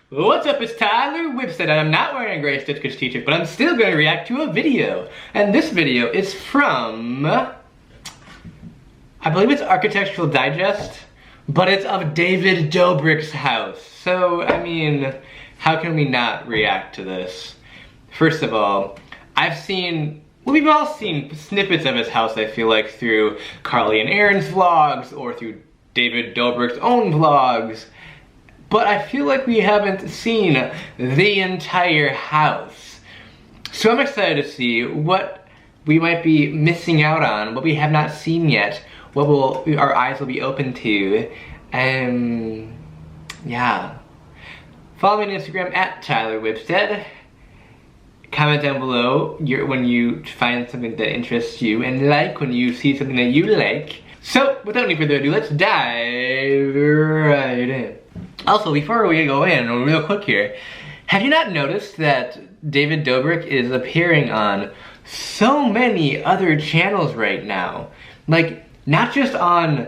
What's up, it's Tyler Wibstad. I'm not wearing a gray Stitch Kids t-shirt, but I'm still going to react to a video. And this video is from, I believe it's Architectural Digest, but it's of David Dobrik's house. So, I mean, how can we not react to this? First of all, we've all seen snippets of his house, I feel like, through Carly and Aaron's vlogs, or through David Dobrik's own vlogs. But I feel like we haven't seen the entire house. So I'm excited to see what we might be missing out on, what we have not seen yet, what our eyes will be open to. Yeah. Follow me on Instagram at Tyler Wibstad. Comment down below when you find something that interests you, and like when you see something that you like. So, without any further ado, let's dive right in. Also, before we go in, real quick here, have you not noticed that David Dobrik is appearing on so many other channels right now? Like, not just on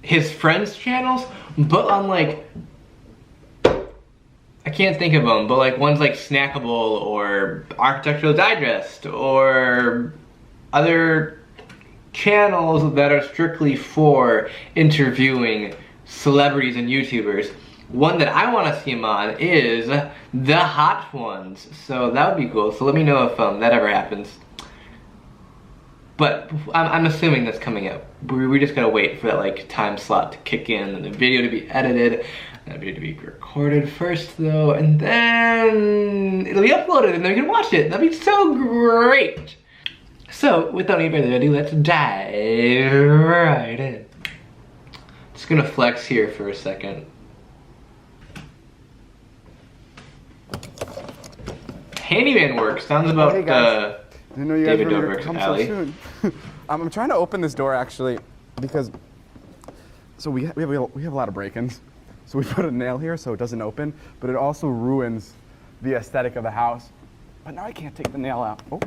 his friends' channels, but on, like, I can't think of them, but like ones like Snackable or Architectural Digest or other channels that are strictly for interviewing celebrities and YouTubers. One that I want to see him on is The Hot Ones, so that would be cool. So let me know if that ever happens. But I'm assuming that's coming out. We just gotta wait for that like time slot to kick in and the video to be edited. That video to be recorded first though, and then it'll be uploaded and then we can watch it. That'd be so great. So without any further ado, let's dive right in. Just gonna flex here for a second. Handyman work sounds about hey guys. I didn't know you David guys were Dobrik's come alley. so soon. I'm trying to open this door actually because we have a lot of break-ins. So we put a nail here so it doesn't open, but it also ruins the aesthetic of the house. But now I can't take the nail out. Oh.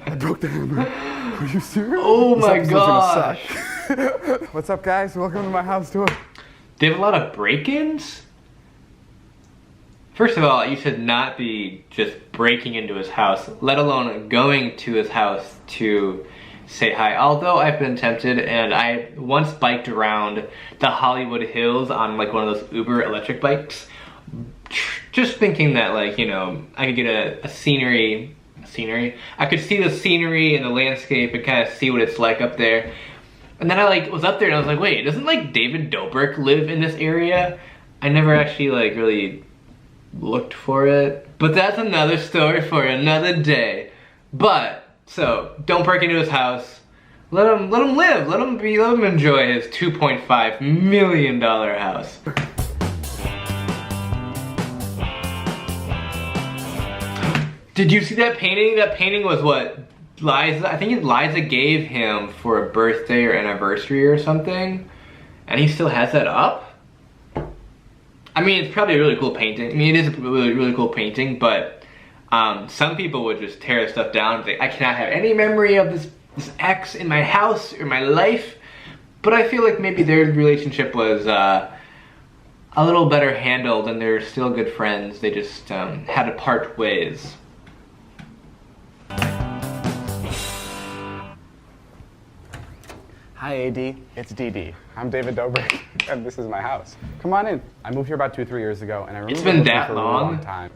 I broke the hammer. Are you serious? Oh my gosh. What's up guys? Welcome to my house tour. They have a lot of break-ins? First of all, you should not be just breaking into his house, let alone going to his house to say hi. Although I've been tempted, and I once biked around the Hollywood Hills on like one of those Uber electric bikes, just thinking that, like, you know, I could get a scenery. I could see the scenery and the landscape and kind of see what it's like up there. And then I like was up there and I was like, wait, doesn't like David Dobrik live in this area? I never actually like really looked for it, but that's another story for another day. But so don't break into his house. Let him live. Let him enjoy his $2.5 million house. Did you see that painting? That painting was what Liza, I think Liza gave him for a birthday or anniversary or something, and he still has that up. I mean, it's probably a really cool painting. I mean, it is a really cool painting, but some people would just tear the stuff down and say, I cannot have any memory of this ex in my house or my life. But I feel like maybe their relationship was a little better handled and they're still good friends. They just had to part ways. Hi AD, it's DD. I'm David Dobrik, and this is my house. Come on in. I moved here about 2-3 years ago, and I remember It's been looking that for long? a really long time.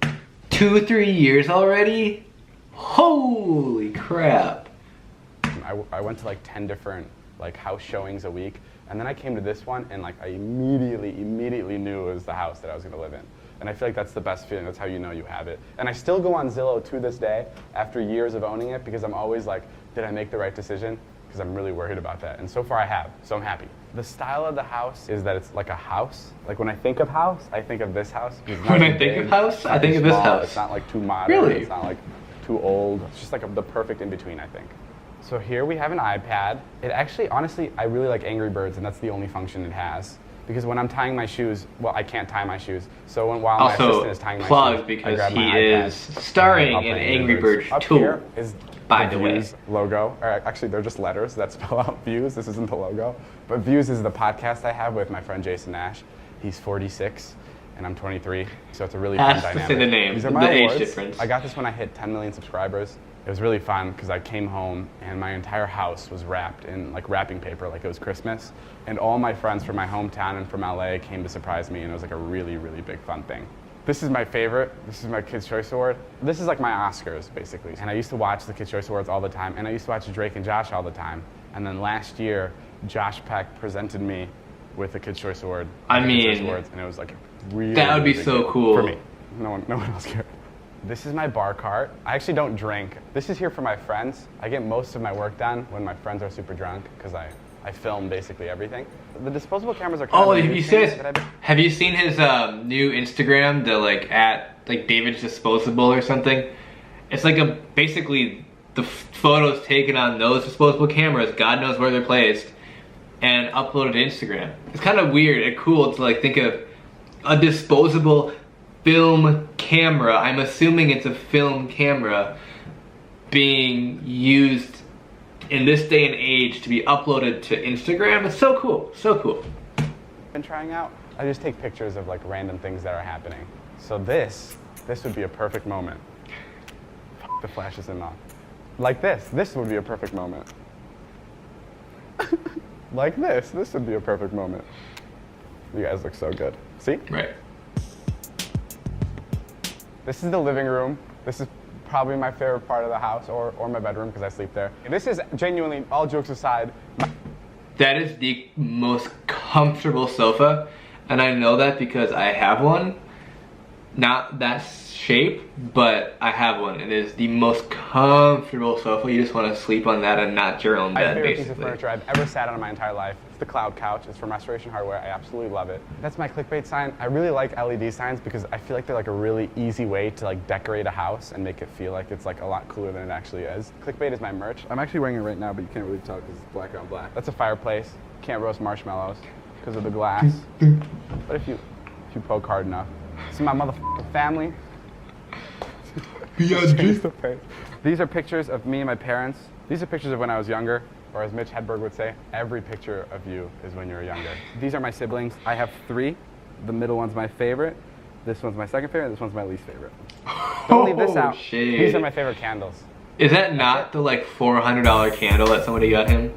2-3 years already? Holy crap. I went to like 10 different like house showings a week, and then I came to this one, and like I immediately knew it was the house that I was gonna live in. And I feel like that's the best feeling. That's how you know you have it. And I still go on Zillow to this day after years of owning it because I'm always like, did I make the right decision? Because I'm really worried about that. And so far I have, so I'm happy. The style of the house is that it's like a house. Like when I think of house, I think of this house. When I think of house, I think of this house. It's not like too modern. Really? It's not like too old. It's just like the perfect in-between, I think. So here we have an iPad. It actually, honestly, I really like Angry Birds, and that's the only function it has. Because when I'm tying my shoes, well, I can't tie my shoes. So while my assistant is tying my shoes, because I grab my he iPad, is starring in Angry Birds Up 2. Here is by the way. Views logo. Or actually, they're just letters that spell out Views. This isn't the logo. But Views is the podcast I have with my friend Jason Nash. He's 46, and I'm 23, so it's a really fun Has dynamic. to say the name, These are the my age awards. difference. I got this when I hit 10 million subscribers. It was really fun because I came home and my entire house was wrapped in like wrapping paper, like it was Christmas. And all my friends from my hometown and from LA came to surprise me, and it was like a really, really big fun thing. This is my favorite. This is my Kids' Choice Award. This is like my Oscars, basically. And I used to watch the Kids' Choice Awards all the time, and I used to watch Drake and Josh all the time. And then last year, Josh Peck presented me with the Kids' Choice Award. I mean, Kids' Choice Awards, and it was like really, that would be really so big cool. for me. No one else cared. This is my bar cart. I actually don't drink. This is here for my friends. I get most of my work done when my friends are super drunk because I film basically everything. The disposable cameras are kind Oh, of have you seen his new Instagram, the at David's Disposable or something? It's like basically the photos taken on those disposable cameras, God knows where they're placed, and uploaded to Instagram. It's kind of weird and cool to think of a disposable film camera, I'm assuming it's a film camera, being used in this day and age to be uploaded to Instagram. It's so cool, so cool. Been trying out. I just take pictures of random things that are happening. So this would be a perfect moment. The flash isn't on. Like this would be a perfect moment. Like this would be a perfect moment. You guys look so good. See? Right. This is the living room. This is probably my favorite part of the house, or my bedroom because I sleep there. This is genuinely, all jokes aside, that is the most comfortable sofa, and I know that because I have one. Not that shape, but I have one. It is the most comfortable sofa. You just want to sleep on that and not your own bed, my favorite basically. piece of furniture I've ever sat on in my entire life. It's the Cloud Couch. It's from Restoration Hardware. I absolutely love it. That's my clickbait sign. I really like LED signs because I feel like they're a really easy way to decorate a house and make it feel like it's a lot cooler than it actually is. Clickbait is my merch. I'm actually wearing it right now, but you can't really tell because it's black on black. That's a fireplace. Can't roast marshmallows because of the glass. But if you poke hard enough. This is my motherfucking family. These are pictures of me and my parents. These are pictures of when I was younger, or as Mitch Hedberg would say, every picture of you is when you were younger. These are my siblings. I have 3. The middle one's my favorite. This one's my second favorite. This one's my least favorite. Don't leave this out. Shade. These are my favorite candles. Is that not the $400 candle that somebody got him?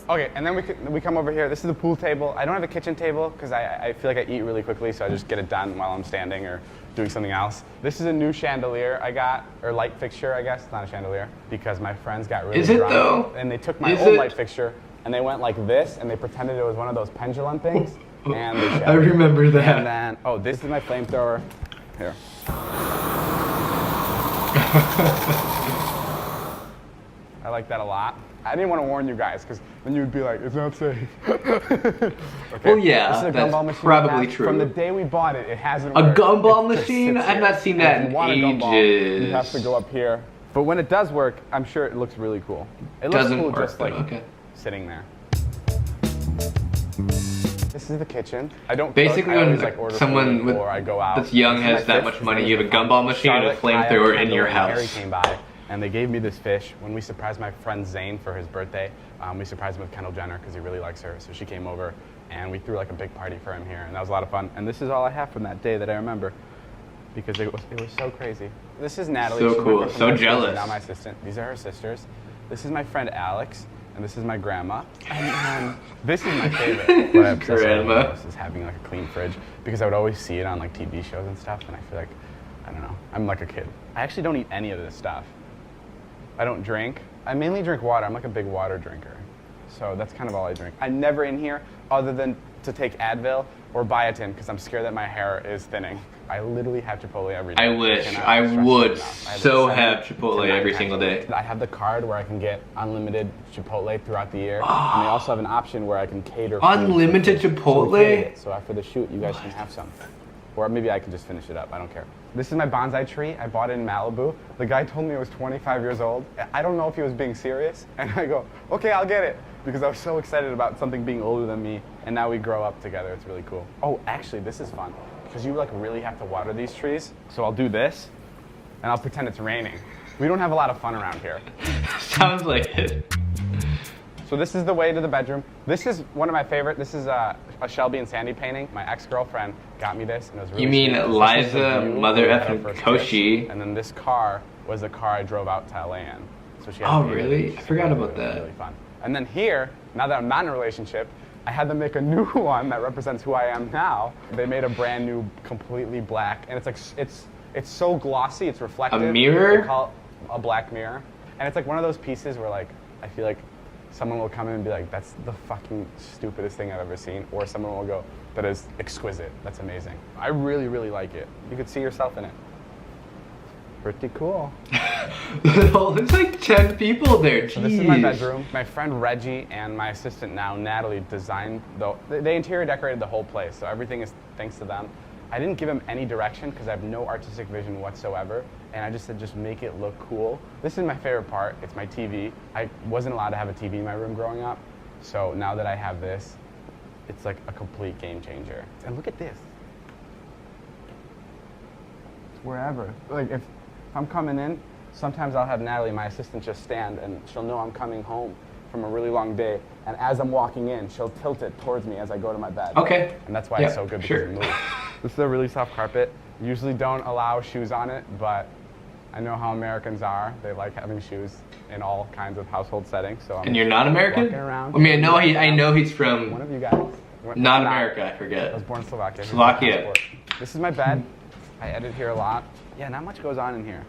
Okay, and then we come over here. This is the pool table. I don't have a kitchen table because I feel like I eat really quickly, so I just get it done while I'm standing or doing something else. This is a new chandelier I got, or light fixture, I guess. It's not a chandelier, because my friends got really drunk. Is it though? And they took my old light fixture and they went like this, and they pretended it was one of those pendulum things. And they I remember that. And then, oh, this is my flamethrower. Here. I like that a lot. I didn't want to warn you guys because then you'd be like, it's not safe. Okay. Well, yeah, This is a that's gumball machine probably true. From the day we bought it, it hasn't A worked. gumball It just machine? sits I've here. not seen And that if in you want a gumball, ages. you have to go up here. But when it does work, I'm sure it looks really cool. It looks Doesn't cool work, just though, okay. sitting there. This is the kitchen. I don't Basically, cook. I always, when order someone food before I go out. that's young This is has my that fish. much His money, name you have a is gumball machine and a Charlotte, Kyle, flamethrower in Kendall, your and Harry house. came by, and they gave me this fish when we surprised my friend Zane for his birthday. We surprised him with Kendall Jenner because he really likes her, so she came over, and we threw a big party for him here, and that was a lot of fun. And this is all I have from that day that I remember, because it was so crazy. This is Natalie. So She's my cool. friend from So Wibstad, jealous. Now my assistant. These are her sisters. This is my friend Alex, and this is my grandma. And this is my favorite. What I obsess over Grandma. most is having a clean fridge, because I would always see it on TV shows and stuff, and I feel like, I don't know, I'm like a kid. I actually don't eat any of this stuff. I don't drink. I mainly drink water. I'm like a big water drinker. So that's kind of all I drink. I'm never in here other than to take Advil or biotin because I'm scared that my hair is thinning. I literally have Chipotle every day. I wish. cannot I stress would it enough. I have so it have 7 Chipotle to 9 every times single a day. week. I have the card where I can get unlimited Chipotle throughout the year. And they also have an option where I can cater food. Unlimited So we Chipotle? catered it. So after the shoot, you guys can have some. Or maybe I can just finish it up. I don't care. This is my bonsai tree. I bought it in Malibu. The guy told me it was 25 years old. I don't know if he was being serious. And I go, okay, I'll get it. Because I was so excited about something being older than me. And now we grow up together. It's really cool. Oh, actually, this is fun. Because you really have to water these trees. So I'll do this, and I'll pretend it's raining. We don't have a lot of fun around here. Sounds like it. So this is the way to the bedroom. This is one of my favorite. This is a Shelby and Sandy painting. My ex-girlfriend got me this, and it was really You mean sweet. Liza, mother effing Koshi? And then this car was the car I drove out to LA in. So she had Oh, painted really? it. I forgot about that. Really fun. And then here, now that I'm not in a relationship, I had them make a new one that represents who I am now. They made a brand new, completely black, and it's like it's so glossy, it's reflective. A mirror? They call it a black mirror, and it's like one of those pieces where like I feel like someone will come in and be like, "That's the fucking stupidest thing I've ever seen," or someone will go, "That is exquisite. That's amazing." I really, really like it. You could see yourself in it. Pretty cool. There's like 10 people there. Jeez. So this is my bedroom. My friend Reggie and my assistant now, Natalie, designed they interior decorated the whole place, so everything is thanks to them. I didn't give them any direction because I have no artistic vision whatsoever, and I just said just make it look cool. This is my favorite part. It's my TV. I wasn't allowed to have a TV in my room growing up, so now that I have this, it's like a complete game changer. And look at this. It's wherever. Like if I'm coming in, sometimes I'll have Natalie, my assistant, just stand, and she'll know I'm coming home from a really long day. And as I'm walking in, she'll tilt it towards me as I go to my bed. Okay. And that's why it's so good because it moves. This is a really soft carpet. Usually don't allow shoes on it, but I know how Americans are. They like having shoes in all kinds of household settings. So And you're not American? Walking around. I mean, I know he's from One of you guys. not America. I forget. I was born in Slovakia. Slovakia. This is my bed. I edit here a lot. Yeah, not much goes on in here.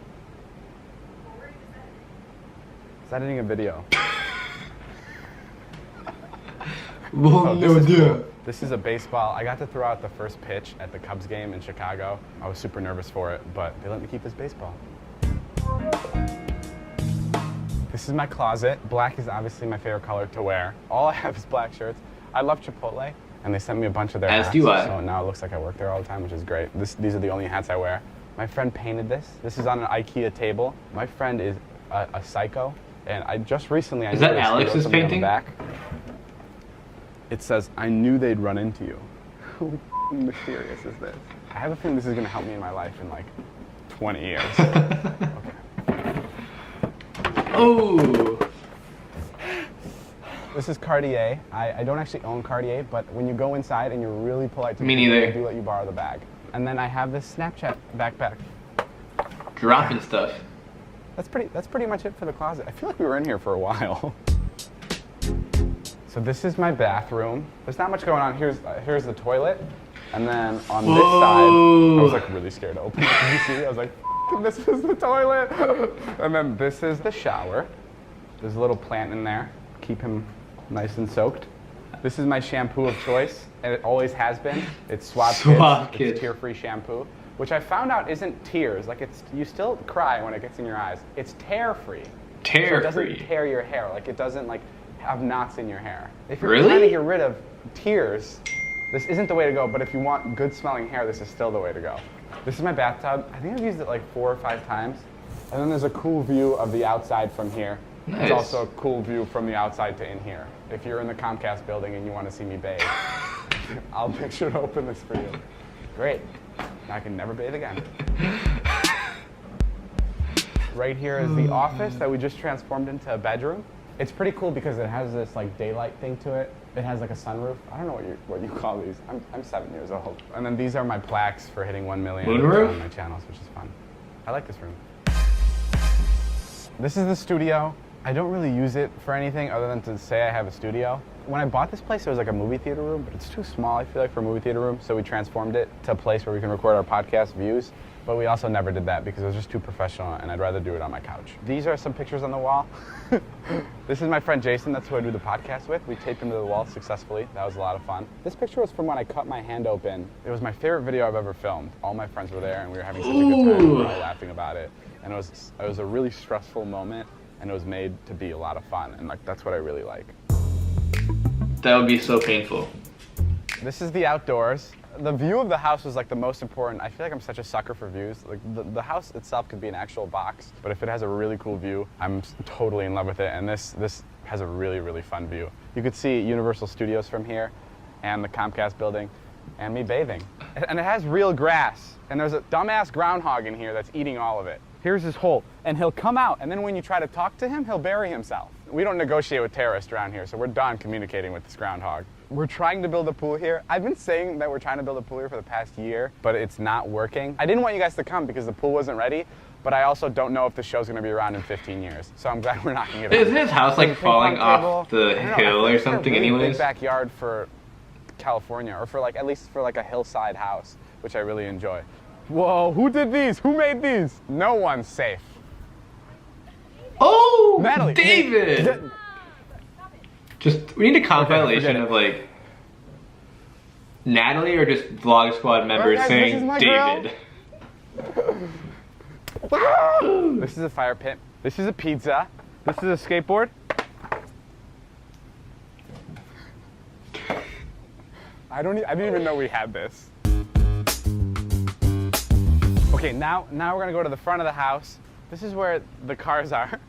It's editing a video. Well, this is cool. This is a baseball. I got to throw out the first pitch at the Cubs game in Chicago. I was super nervous for it, but they let me keep this baseball. This is my closet. Black is obviously my favorite color to wear. All I have is black shirts. I love Chipotle, and they sent me a bunch of their hats. As do I. So now it looks like I work there all the time, which is great. These are the only hats I wear. My friend painted this. This is on an IKEA table. My friend is a psycho, and I just recently... Is that Alex's painting? Back. It says, "I knew they'd run into you." How mysterious is this? I have a feeling this is going to help me in my life in like 20 years. Okay. Oh. This is Cartier. I don't actually own Cartier, but when you go inside and you're really polite to Me people, neither. they do let you borrow the bag. And then I have this Snapchat backpack. Dropping stuff. That's pretty much it for the closet. I feel like we were in here for a while. So this is my bathroom. There's not much going on. Here's the toilet. And then on this side, I was like really scared to open it. Did you see? I was like, this is the toilet. And then this is the shower. There's a little plant in there. Keep him nice and soaked. This is my shampoo of choice, and it always has been. It's Swab Kids. It's tear-free shampoo, which I found out isn't tears. Like you still cry when it gets in your eyes. It's tear-free. Tear-free. So it doesn't tear your hair. Like it doesn't like have knots in your hair. If you're Really? trying to get rid of tears, this isn't the way to go, but if you want good smelling hair, this is still the way to go. This is my bathtub. I think I've used it like 4 or 5 times. And then there's a cool view of the outside from here. Nice. There's also a cool view from the outside to in here. If you're in the Comcast building and you want to see me bathe, I'll make sure to open this for you. Great. Now I can never bathe again. Right here is the office that we just transformed into a bedroom. It's pretty cool because it has this like daylight thing to it. It has like a sunroof. I don't know what you call these. I'm 7 years old. And then these are my plaques for hitting 1 million on my channels, which is fun. I like this room. This is the studio. I don't really use it for anything other than to say I have a studio. When I bought this place, it was like a movie theater room, but it's too small, I feel like, for a movie theater room, so we transformed it to a place where we can record our podcast views, but we also never did that because it was just too professional, and I'd rather do it on my couch. These are some pictures on the wall. This is my friend Jason, that's who I do the podcast with. We taped him to the wall successfully. That was a lot of fun. This picture was from when I cut my hand open. It was my favorite video I've ever filmed. All my friends were there, and we were having such a good time. We were all laughing about it, and it was a really stressful moment, and it was made to be a lot of fun, and like that's what I really like. That would be so painful. This is the outdoors. The view of the house was like the most important. I feel like I'm such a sucker for views. Like the house itself could be an actual box, but if it has a really cool view, I'm totally in love with it. And this has a really, really fun view. You could see Universal Studios from here, and the Comcast building, and me bathing. And it has real grass. And there's a dumbass groundhog in here that's eating all of it. Here's his hole. And he'll come out, and then when you try to talk to him, he'll bury himself. We don't negotiate with terrorists around here, so we're done communicating with this groundhog. We're trying to build a pool here. I've been saying that we're trying to build a pool here for the past year, but it's not working. I didn't want you guys to come because the pool wasn't ready, but I also don't know if the show's gonna be around in 15 years. So I'm glad we're knocking it out. Is his house like falling off the hill or something anyways? Big backyard for California, or for like, at least for like a hillside house, which I really enjoy. Whoa, who did these? Who made these? No one's safe. Oh, Natalie, David! Just, we need a compilation of like Natalie or just Vlog Squad members saying David. This is a fire pit. This is a pizza. This is a skateboard. I didn't even know we had this. Okay, now we're gonna go to the front of the house. This is where the cars are.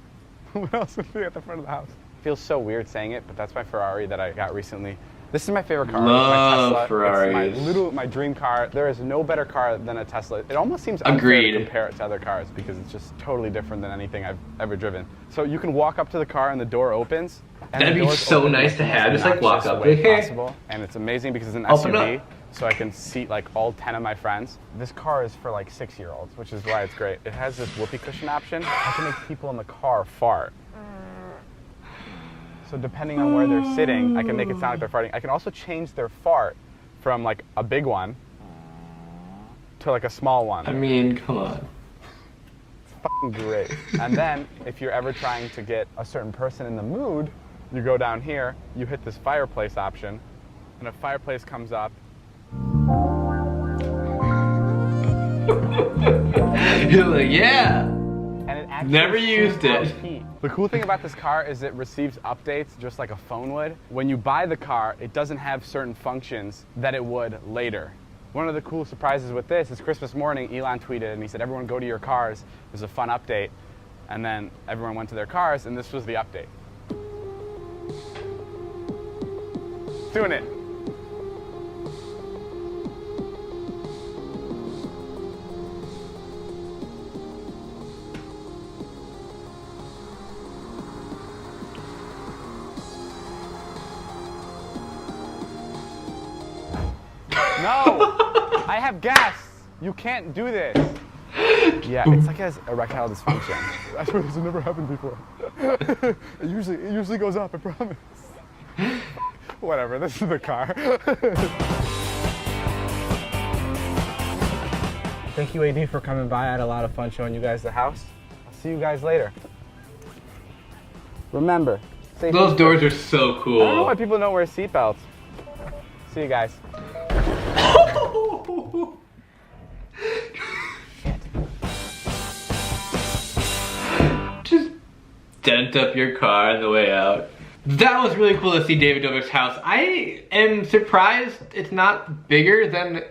What else would be at the front of the house? Feels so weird saying it, but that's my Ferrari that I got recently. This is my favorite car. Love it's my Tesla. Ferraris. It's my dream car. There is no better car than a Tesla. It almost seems unfair to compare it to other cars because it's just totally different than anything I've ever driven. So you can walk up to the car and the door opens. And that'd be so nice to have. Just like walk up. Possible. And it's amazing because it's an SUV, so I can seat like all 10 of my friends. This car is for like 6-year-olds, which is why it's great. It has this whoopee cushion option. I can make people in the car fart. So depending on where they're sitting, I can make it sound like they're farting. I can also change their fart from like a big one to like a small one. I mean, come on. It's fucking great. And then if you're ever trying to get a certain person in the mood, you go down here, you hit this fireplace option, and a fireplace comes up. You're like, yeah. And it actually never used it. Heat. The cool thing about this car is it receives updates just like a phone would. When you buy the car, it doesn't have certain functions that it would later. One of the cool surprises with this is Christmas morning, Elon tweeted and he said, everyone go to your cars. There's a fun update. And then everyone went to their cars and this was the update. Doing it. No! I have gas! You can't do this! Yeah, it's like it has erectile dysfunction. I swear this has never happened before. It usually goes up, I promise. Whatever, this is the car. Thank you, AD, for coming by. I had a lot of fun showing you guys the house. I'll see you guys later. Remember, those doors are so cool. I don't know why people don't wear seatbelts. See you guys. Just dent up your car on the way out. That was really cool to see David Dobrik's house. I am surprised it's not bigger than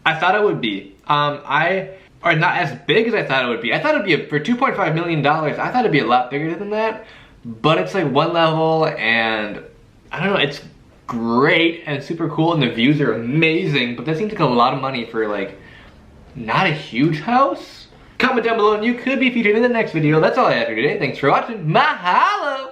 I thought it would be. Or not as big as I thought it would be. I thought it'd be for $2.5 million. I thought it'd be a lot bigger than that. But it's like one level, and I don't know. It's great and super cool, and the views are amazing. But that seems like a lot of money for like not a huge house. Comment down below, and you could be featured in the next video. That's all I have for today. Thanks for watching. Mahalo.